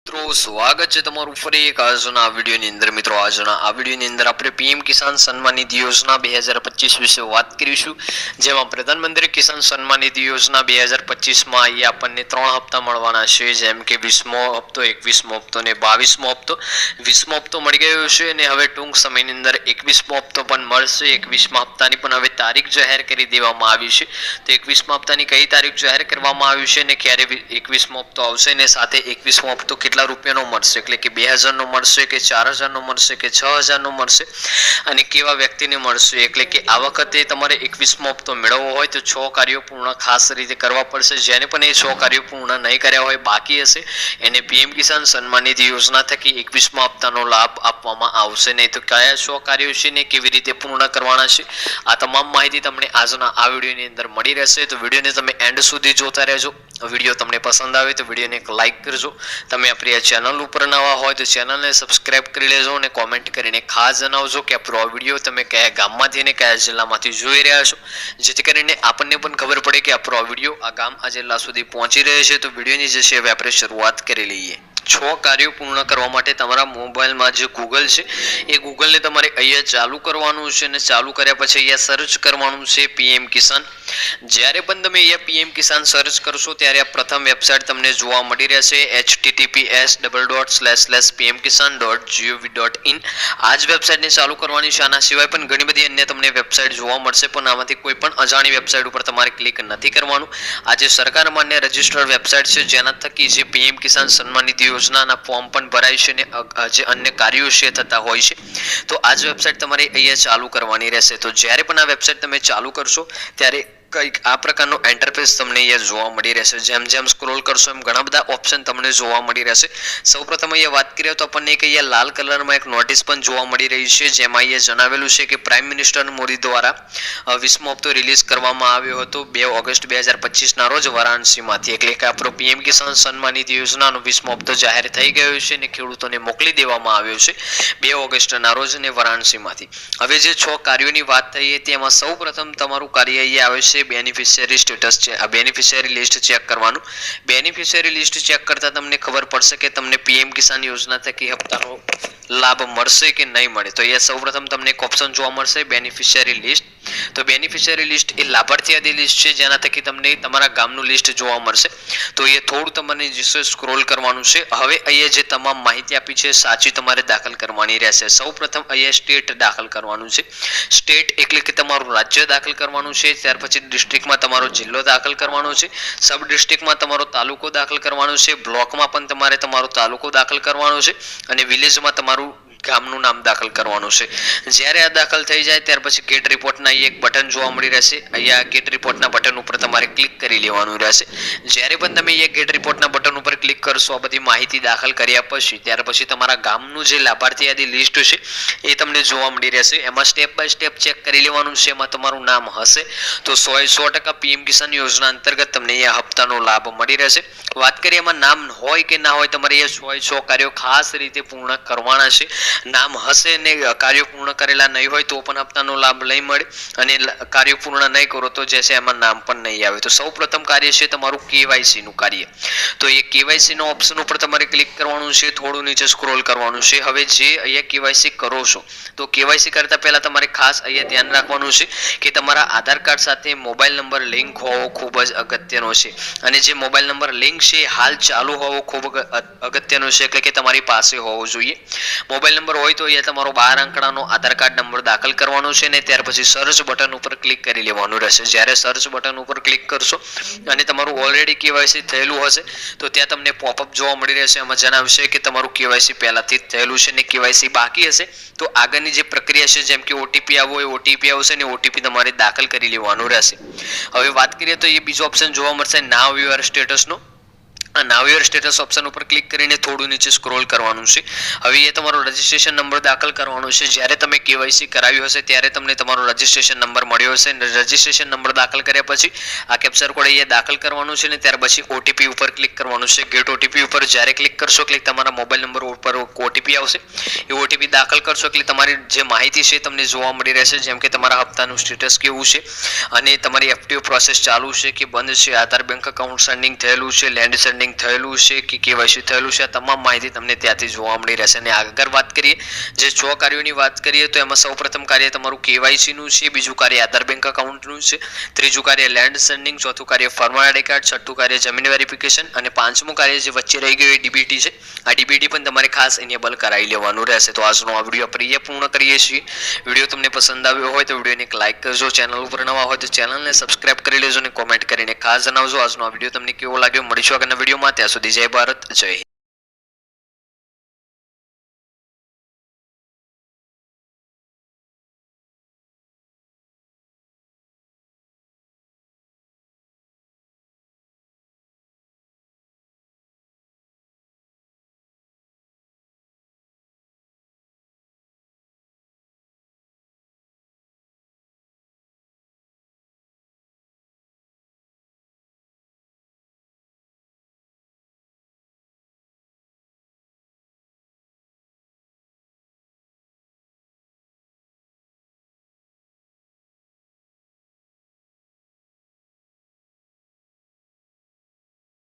મિત્રો સ્વાગત છે તમારું ફરી એક આજના વિડીયોની અંદર। મિત્રો આજના આ વિડીયોની અંદર આપણે પીએમ કિસાન સન્માન નિધિ યોજના 2025 વિશે વાત કરીશું, જેમાં પ્રધાનમંત્રી કિસાન સન્માન નિધિ યોજના 2025 માં અહીંયા આપણને 3 હપ્તા મળવાના છે, જેમ કે 20મો હપ્તો, 21મો હપ્તો અને 22મો હપ્તો। 20મો હપ્તો મળી ગયો છે અને હવે ટૂંક સમયની અંદર 21મો હપ્તો પણ મળશે। 21મા હપ્તાની પણ હવે તારીખ જાહેર કરી દેવામાં આવી છે। તો 21મા હપ્તાની કઈ તારીખ જાહેર કરવામાં આવી છે અને ક્યારે 21મો હપ્તો આવશે અને સાથે 21મો હપ્તો કેટલા રૂપિયાનો મળશે, એટલે કે 2000 નો મળશે કે 4000 નો મળશે કે 6000 નો મળશે અને કેવા વ્યક્તિને મળશે। એટલે કે આ વખતે તમારે 21મો હપ્તો મેળવવો હોય તો 6 કાર્યો પૂર્ણ ખાસ રીતે કરવા પડશે। જેને પણ એ 6 કાર્યો પૂર્ણ નહીં કર્યા હોય, બાકી હશે, એને પીએમ કિસાન સન્માન નિધિ યોજના થકી 21મા હપ્તાનો લાભ આપવામાં આવશે નહીં। તો કયા 6 કાર્યો છે ને કેવી રીતે પૂર્ણ કરવાના છે, આ તમામ માહિતી તમને આજના આ વિડીયોની અંદર મળી રહેશે। તો વિડીયોને તમે એન્ડ સુધી જોતા રહેજો। વિડીયો તમને પસંદ આવે તો વિડીયોને એક લાઈક કરજો। તમે આપણી આ ચેનલ ઉપર નવા હોય તો ચેનલને સબસ્ક્રાઇબ કરી લેજો અને કોમેન્ટ કરીને ખાસ જણાવજો કે આપણો આ વિડીયો તમે કયા ગામમાંથી અને કયા જિલ્લામાંથી જોઈ રહ્યા છો, જેથી કરીને આપણને પણ ખબર પડે કે આપણો આ વિડીયો આ ગામ આ જિલ્લા સુધી પહોંચી રહ્યો છે। તો વિડીયોની જે છે હવે આપણે શરૂઆત કરી લઈએ। 6 કાર્યો પૂર્ણ કરવા માટે તમારા મોબાઈલમાં જે ગૂગલ છે એ ગૂગલને તમારે અહીંયા ચાલુ કરવાનું છે અને ચાલુ કર્યા પછી અહીંયા સર્ચ કરવાનું છે પીએમ કિસાન। જ્યારે પણ તમે અહીંયા પીએમ કિસાન સર્ચ કરશો ત્યારે આ પ્રથમ વેબસાઇટ તમને જોવા મળી રહેશે, https://pmkisan.gov.in। આ જ વેબસાઇટને ચાલુ કરવાની છે। આના સિવાય પણ ઘણી બધી અન્ય તમને વેબસાઇટ જોવા મળશે, પણ આમાંથી કોઈ પણ અજાણી વેબસાઇટ ઉપર તમારે ક્લિક નથી કરવાનું। આ જે સરકાર માન્ય રજિસ્ટર્ડ વેબસાઇટ છે જેના થકી જે પીએમ કિસાન સન્માન નિધિ યોજનાના ફોર્મ પણ ભરાય છે અને જે અન્ય કાર્યો છે થતા હોય છે, તો આ જ વેબસાઇટ તમારે અહીંયા ચાલુ કરવાની રહેશે। તો જ્યારે પણ આ વેબસાઇટ તમે ચાલુ કરશો ત્યારે કંઈક આ પ્રકારનો એન્ટરફેસ તમને અહીંયા જોવા મળી રહેશે। જેમ જેમ સ્ક્રોલ કરશો એમ ઘણા બધા ઓપ્શન તમને જોવા મળી રહેશે। સૌપ્રથમ અહીંયા વાત કરીએ તો આપણને એક અહીંયા લાલ કલરમાં એક નોટિસ પણ જોવા મળી રહી છે, જેમાં અહીંયા જણાવેલું છે કે પ્રાઇમ મિનિસ્ટર મોદી દ્વારા 20મો હપ્તો રિલીઝ કરવામાં આવ્યો હતો 2 ઓગસ્ટ 2025 ના રોજ વારાણસીમાંથી। એટલે કે આપણો પીએમ કિસાન સન્માન નિધિ યોજનાનો 20મો હપ્તો જાહેર થઈ ગયો છે અને ખેડૂતોને મોકલી દેવામાં આવ્યો છે 2 ઓગસ્ટના રોજ અને વારાણસીમાંથી। હવે જે 6 કાર્યોની વાત થઈ તેમાં સૌપ્રથમ તમારું કાર્ય અહીંયા આવે છે બેનિફિશિયરી સ્ટેટસ છે। આ બેનિફિશિયરી લિસ્ટ ચેક કરવાનું। બેનિફિશિયરી લિસ્ટ ચેક કરતા તમને ખબર પડશે કે તમને પીએમ કિસાન યોજના થકી હપ્તાનો લાભ મળશે કે નહીં મળે। તો અહીંયા સૌપ્રથમ તમને એક ઓપ્શન જોવા મળશે બેનિફિશિયરી લિસ્ટ। તો બેનિફિશિયરી લિસ્ટ એ લાભાર્થી યાદી લિસ્ટ છે જેના થકી તમને તમારા ગામનું લિસ્ટ જોવા મળશે। તો એ થોડું તમને જે સ્ક્રોલ કરવાનું છે। હવે અહીંયા જે તમામ માહિતી આપી છે સાચી તમારે દાખલ કરવાની રહેશે। સૌપ્રથમ અહીંયા સ્ટેટ દાખલ કરવાનું છે। સ્ટેટ એટલે કે તમારું રાજ્ય દાખલ કરવાનું છે। ત્યાર પછી ડિસ્ટ્રિક્ટમાં તમારો જિલ્લો દાખલ કરવાનો છે। સબ ડિસ્ટ્રિક્ટમાં તમારો તાલુકો દાખલ કરવાનો છે। બ્લોકમાં પણ તમારે તમારો તાલુકો દાખલ કરવાનો છે અને વિલેજમાં તમારું ગામનું નામ દાખલ કરવાનું છે। જ્યારે આ દાખલ થઈ જાય ત્યાર પછી ગેટ રિપોર્ટના એક બટન જોવા મળી રહેશે। અહીંયા ગેટ રિપોર્ટના બટન ઉપર તમારે ક્લિક કરી લેવાનું રહેશે। જ્યારે પણ તમે એ ગેટ રિપોર્ટના બટન ઉપર ક્લિક કરશો આ બધી માહિતી દાખલ કર્યા પછી ત્યાર પછી તમારા ગામનું જે લાભાર્થી યાદી લિસ્ટ છે એ તમને જોવા મળી રહેશે। એમાં સ્ટેપ બાય સ્ટેપ ચેક કરી લેવાનું છે। એમાં તમારું નામ હશે તો 100% પીએમ કિસાન યોજના અંતર્ગત તમને એ હપ્તાનો લાભ મળી રહેશે। વાત કરીએ એમાં નામ હોય કે ના હોય તમારે એ 100 કાર્યો ખાસ રીતે પૂર્ણ કરવાના છે। નામ હશે ને કાર્યો પૂર્ણ કરેલા નહીં હોય તો પણ હપ્તાનો લાભ નહીં મળે અને કાર્યો પૂર્ણ નહીં કરો તો જે છે એમાં નામ પણ નહીં આવે। તો સૌપ્રથમ કાર્ય છે તમારું કેવાયસી નું કાર્ય। તો એ કેવાયસી નો ઓપ્શન ઉપર તમારે ક્લિક કરવાનું છે, થોડું નીચે સ્ક્રોલ કરવાનું છે। હવે જે અહીંયા કેવાયસી કરો છો તો કેવાયસી કરતા પહેલા તમારે ખાસ અહીંયા ધ્યાન રાખવાનું છે કે તમારા આધાર કાર્ડ સાથે મોબાઈલ નંબર લિંક હોવો ખૂબ જ અગત્યનો છે અને જે મોબાઈલ નંબર લિંક છે હાલ ચાલુ હોવો ખૂબ અગત્યનો છે, એટલે કે તમારી પાસે હોવો જોઈએ। મોબાઈલ નંબર હોય તો અહીંયા તમારો 12 અંકડાનો આધાર કાર્ડ નંબર દાખલ કરવાનો છે ને ત્યાર પછી સર્ચ બટન ઉપર ક્લિક કરી લેવાનું રહેશે। જ્યારે સર્ચ બટન ઉપર ક્લિક કરશો અને તમારું ઓલરેડી કેવાયસી થયેલું હશે તો ત્યાં તમને પોપઅપ જોવા મળી રહેશે। એમાં જણાવશે કે તમારું કેવાયસી પહેલાથી જ થયેલું છે ને કેવાયસી બાકી હશે તો આગળની જે પ્રક્રિયા છે જેમ કે ઓટીપી આવવો હોય ઓટીપી આવશે ને ઓટીપી તમારે દાખલ કરી લેવાનું રહેશે। હવે વાત કરીએ તો એ બીજો ઓપ્શન જોવા મળશે નાવ યોર સ્ટેટસનો। નાવ યોર સ્ટેટસ ઓપ્શન ઉપર ક્લિક કરીને થોડું નીચે સ્ક્રોલ કરવાનું છે। હવે એ તમારો રજિસ્ટ્રેશન નંબર દાખલ કરવાનો છે। જ્યારે તમે કેવાયસી કરાવ્યું હશે ત્યારે તમને તમારો રજિસ્ટ્રેશન નંબર મળ્યો હશે અને રજિસ્ટ્રેશન નંબર દાખલ કર્યા પછી આ કેપ્ચર કોડ અહીંયા દાખલ કરવાનું છે ને ત્યાર પછી ઓટીપી ઉપર ક્લિક કરવાનું છે। ગેટ ઓટીપી ઉપર જ્યારે ક્લિક કરશો એટલે તમારા મોબાઈલ નંબર ઉપર ઓટીપી આવશે। એ ઓટીપી દાખલ કરશો એટલે તમારી જે માહિતી છે તમને જોવા મળી રહેશે, જેમ કે તમારા હપ્તાનું સ્ટેટસ કેવું છે અને તમારી એફટીઓ પ્રોસેસ ચાલુ છે કે બંધ છે, આધાર બેંક એકાઉન્ટ સર્નિંગ થયેલું છે, લેન્ડ સર્નિંગ થયેલું છે કે કેવાયસી થયેલું છે, આ તમામ માહિતી તમને ત્યાંથી જોવા મળી રહેશે. અને આગળ વાત કરીએ જે 6 કાર્યોની વાત કરીએ તો એમાં સૌપ્રથમ કાર્ય તમારું કેવાયસી નું છે, બીજું કાર્ય આધાર બેંક એકાઉન્ટનું છે, ત્રીજું કાર્ય લેન્ડ સર્નિંગ, ચોથું કાર્ય ફાર્મર આઈડી કાર્ડ, છઠ્ઠું કાર્ય જમીન વેરિફિકેશન અને પાંચમું કાર્ય જે વચ્ચે રહી ગયું એ ડીબીટી છે. આ ડીબીટી પણ તમારે ખાસ ઇનેબલ કરાવી લેવાનું રહેશે. તો આજનો આ વિડીયો આપણે પૂર્ણ કરીએ છીએ. વિડીયો તમને પસંદ આવ્યો હોય તો વિડીયોને એક લાઈક કરજો, ચેનલ ઉપર નવા હોય તો ચેનલને સબસ્ક્રાઇબ કરી લેજો અને કોમેન્ટ કરીને ખાસ જણાવજો આજનો આ વિડીયો તમને કેવો લાગ્યો. મળીશું આગળના વિડીયોમાં, ત્યાં સુધી જય ભારત, જય હિન્દ.